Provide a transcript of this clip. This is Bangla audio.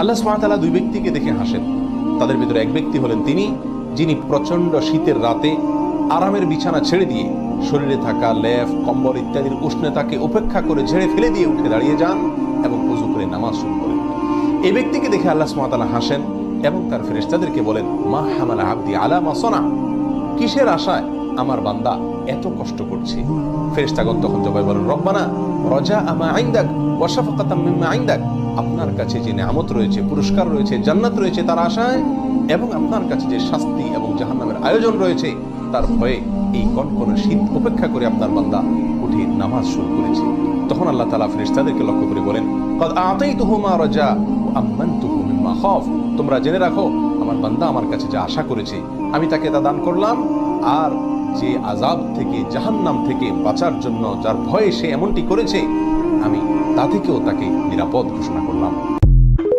আল্লাহ সুবহানাহু ওয়া তাআলা দুই ব্যক্তিকে দেখে হাসেন। তাদের ভিতরে এক ব্যক্তি হলেন তিনি যিনি প্রচন্ড শীতের রাতে আরামের বিছানা ছেড়ে দিয়ে শরীরে থাকা লেপ কম্বল ইত্যাদির উষ্ণতাকে উপেক্ষা করে ঝেড়ে ফেলে দিয়ে উঠে দাঁড়িয়ে যান এবং ওযু করে নামাজ শুরু করেন। এই ব্যক্তিকে দেখে আল্লাহ সুবহানাহু ওয়া তাআলা হাসেন এবং তার ফেরেশতাদেরকে বলেন, মা হামালা আবদি আলা মা সানা, কিসের আশায় আমার বান্দা এত কষ্ট করছে? ফেরেশতাগণ তখন জবাবে বলেন, রব্বানা রাজা আমা ইনদাক ওয়া শাফাকাতাম মিম্মা ইনদাক, আপনার কাছে যে নিয়ামত রয়েছে, পুরস্কার রয়েছে, জান্নাত রয়েছে তার আশায়, এবং আপনার কাছে যে শাস্তি এবং জাহান্নামের আয়োজন রয়েছে তার ভয়ে এই কনকনে শীত উপেক্ষা করে আপনার বান্দা উঠে নামাজ শুরু করেছে। তখন আল্লাহ তাআলা ফেরেশতাদেরকে লক্ষ্য করে বলেন, ক্বাদ আতাইতুহু মা রাজা ওয়া আমানতুহু মিম্মা খাফ, তোমরা জেনে রাখো আমার বান্দা আমার কাছে যা আশা করেছে আমি তাকে তা দান করলাম, আর যে আযাব থেকে জাহান্নাম থেকে বাঁচার জন্য যার ভয়ে সে এমনটি করেছে আমি তা থেকেও তাকে নিরাপদ ঘোষণা করলাম।